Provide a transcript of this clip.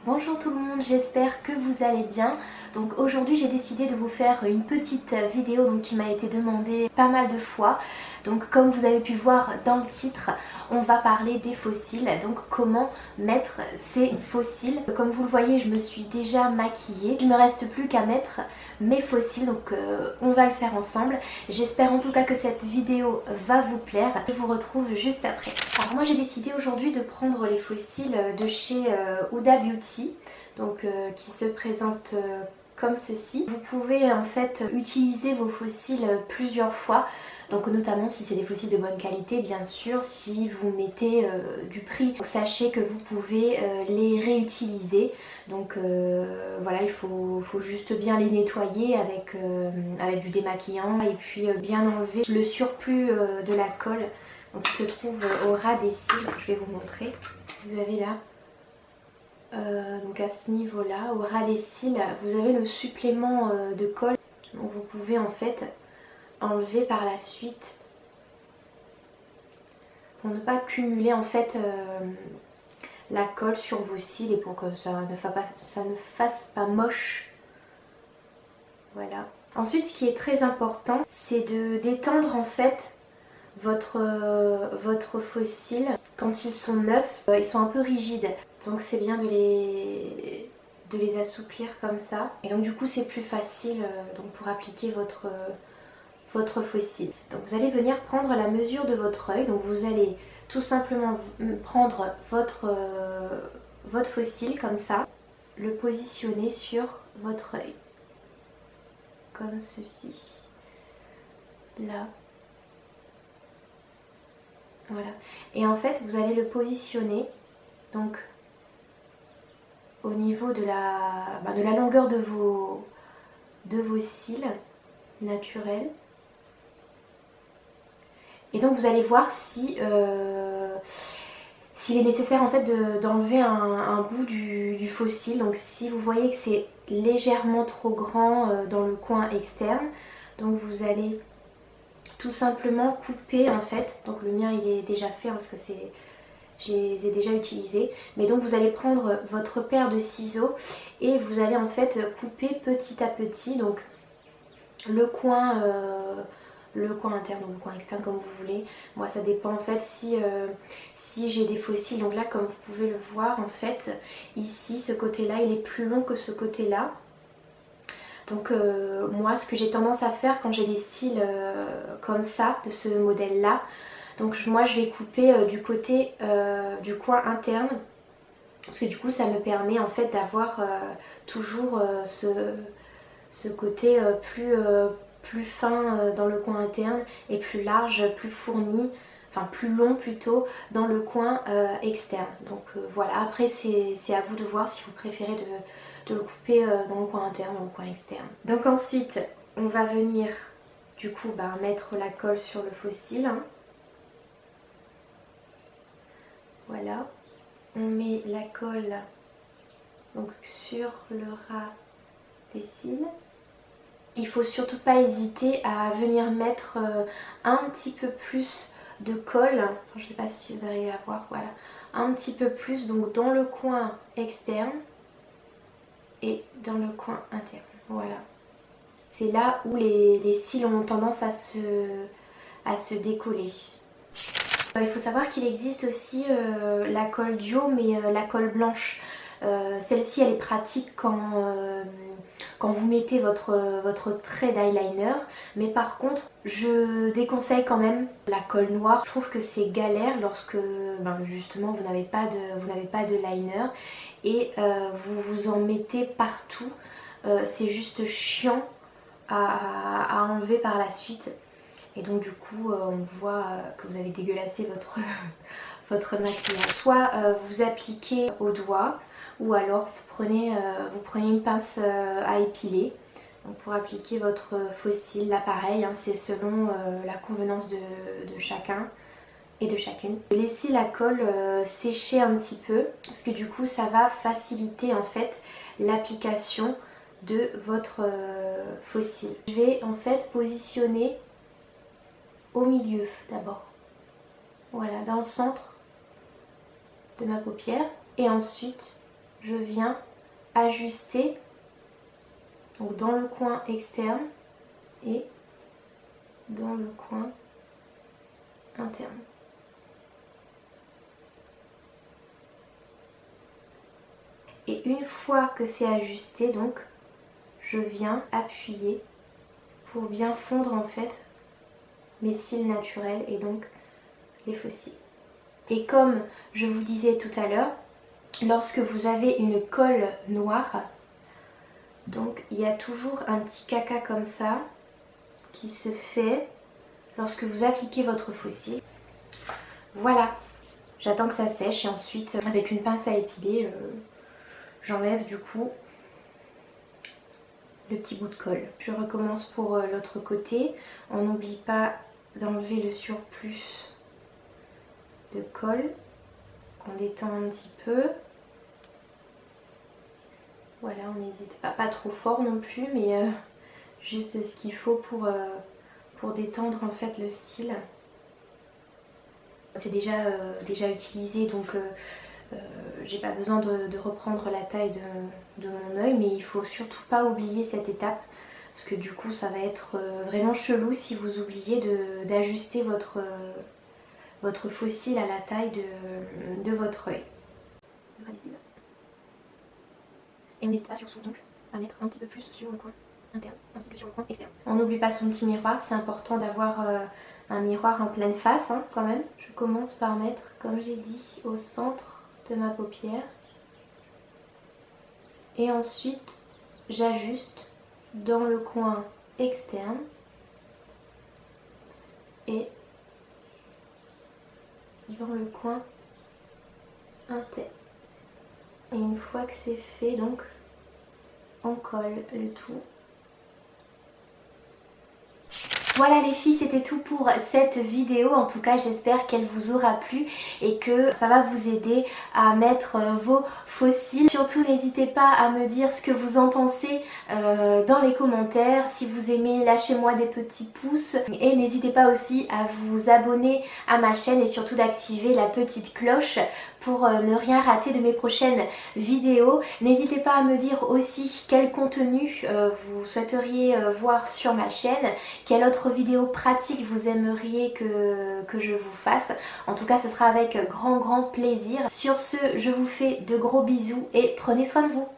Bonjour tout le monde, j'espère que vous allez bien. Donc aujourd'hui j'ai décidé de vous faire une petite vidéo qui m'a été demandée pas mal de fois. Donc comme vous avez pu voir dans le titre, on va parler des fossiles, donc comment mettre ces fossiles. Comme vous le voyez, je me suis déjà maquillée, il ne me reste plus qu'à mettre mes fossiles, donc on va le faire ensemble. J'espère en tout cas que cette vidéo va vous plaire. Je vous retrouve juste après. Alors moi j'ai décidé aujourd'hui de prendre les fossiles de chez Huda Beauty, donc qui se présentent comme ceci. Vous pouvez en fait utiliser vos fossiles plusieurs fois, donc notamment si c'est des fossiles de bonne qualité bien sûr, si vous mettez du prix. Donc, sachez que vous pouvez les réutiliser, donc voilà, il faut juste bien les nettoyer avec du démaquillant et puis bien enlever le surplus de la colle qui se trouve au ras des cils. Je vais vous montrer. Vous avez là donc à ce niveau là, au ras des cils, vous avez le supplément de colle. Donc vous pouvez en fait enlever par la suite pour ne pas cumuler en fait la colle sur vos cils et pour que ça ne fasse pas moche. Voilà. Ensuite, ce qui est très important, c'est de détendre en fait votre fossile. Quand ils sont neufs, ils sont un peu rigides, donc c'est bien de les assouplir comme ça. Et donc du coup c'est plus facile donc pour appliquer votre fossile. Donc vous allez venir prendre la mesure de votre œil. Donc vous allez tout simplement prendre votre fossile comme ça, le positionner sur votre œil, comme ceci, là. Voilà. Et en fait, vous allez le positionner donc au niveau de la longueur de vos cils naturels. Et donc vous allez voir si s'il est nécessaire en fait d'enlever un bout du faux cil. Donc si vous voyez que c'est légèrement trop grand dans le coin externe, donc vous allez tout simplement couper en fait. Donc le mien il est déjà fait parce que je les ai déjà utilisés. Mais donc vous allez prendre votre paire de ciseaux et vous allez en fait couper petit à petit donc le coin interne ou le coin externe comme vous voulez. Moi ça dépend en fait si j'ai des fossiles. Donc là comme vous pouvez le voir en fait ici ce côté là il est plus long que ce côté là. Donc moi ce que j'ai tendance à faire quand j'ai des cils comme ça, de ce modèle là, donc moi je vais couper du côté du coin interne, parce que du coup ça me permet en fait d'avoir toujours ce côté plus fin dans le coin interne et plus large, plus fourni, enfin plus long plutôt dans le coin externe. Donc voilà, après c'est à vous de voir si vous préférez de le couper dans le coin interne ou le coin externe. Donc ensuite on va venir du coup mettre la colle sur le faux cil. Voilà, on met la colle donc sur le ras des cils. Il faut surtout pas hésiter à venir mettre un petit peu plus de colle, enfin, je ne sais pas si vous arrivez à voir, voilà, un petit peu plus donc dans le coin externe et dans le coin interne, voilà. C'est là où les cils ont tendance à se décoller. Il faut savoir qu'il existe aussi la colle duo, mais la colle blanche. Celle-ci elle est pratique quand vous mettez votre trait d'eyeliner, mais par contre je déconseille quand même la colle noire. Je trouve que c'est galère lorsque justement vous n'avez pas de liner et vous vous en mettez partout. C'est juste chiant à enlever par la suite. Et donc du coup on voit que vous avez dégueulassé votre maquillage. Soit vous appliquez au doigt ou alors vous prenez une pince à épiler donc pour appliquer votre faux cil. Là pareil, hein, c'est selon la convenance de chacun et de chacune. Laissez la colle sécher un petit peu parce que du coup ça va faciliter en fait l'application de votre faux cil. Je vais en fait positionner au milieu d'abord, voilà, dans le centre de ma paupière, et ensuite je viens ajuster donc dans le coin externe et dans le coin interne. Et une fois que c'est ajusté, donc je viens appuyer pour bien fondre en fait mes cils naturels et donc les faux cils. Et comme je vous disais tout à l'heure, lorsque vous avez une colle noire, donc il y a toujours un petit caca comme ça qui se fait lorsque vous appliquez votre faux cil. Voilà, j'attends que ça sèche et ensuite avec une pince à épiler, j'enlève du coup le petit bout de colle. Je recommence pour l'autre côté. On n'oublie pas d'enlever le surplus de colle, qu'on détend un petit peu. Voilà, on n'hésite pas trop fort non plus, mais juste ce qu'il faut pour détendre en fait le cil. C'est déjà utilisé, donc j'ai pas besoin de reprendre la taille de mon œil, mais il faut surtout pas oublier cette étape parce que du coup ça va être vraiment chelou si vous oubliez d'ajuster votre faux cil à la taille de votre œil. Et on n'hésite pas surtout donc à mettre un petit peu plus sur le coin interne ainsi que sur le coin externe. On n'oublie pas son petit miroir, c'est important d'avoir un miroir en pleine face hein, quand même. Je commence par mettre, comme j'ai dit, au centre de ma paupière. Et ensuite, j'ajuste dans le coin externe et dans le coin interne. Et une fois que c'est fait, donc, on colle le tout. Voilà les filles, c'était tout pour cette vidéo. En tout cas, j'espère qu'elle vous aura plu et que ça va vous aider à mettre vos faux cils. Surtout, n'hésitez pas à me dire ce que vous en pensez dans les commentaires. Si vous aimez, lâchez-moi des petits pouces. Et n'hésitez pas aussi à vous abonner à ma chaîne et surtout d'activer la petite cloche pour ne rien rater de mes prochaines vidéos. N'hésitez pas à me dire aussi quel contenu vous souhaiteriez voir sur ma chaîne, quelle autre vidéo pratique vous aimeriez que je vous fasse. En tout cas, ce sera avec grand plaisir. Sur ce, je vous fais de gros bisous et prenez soin de vous.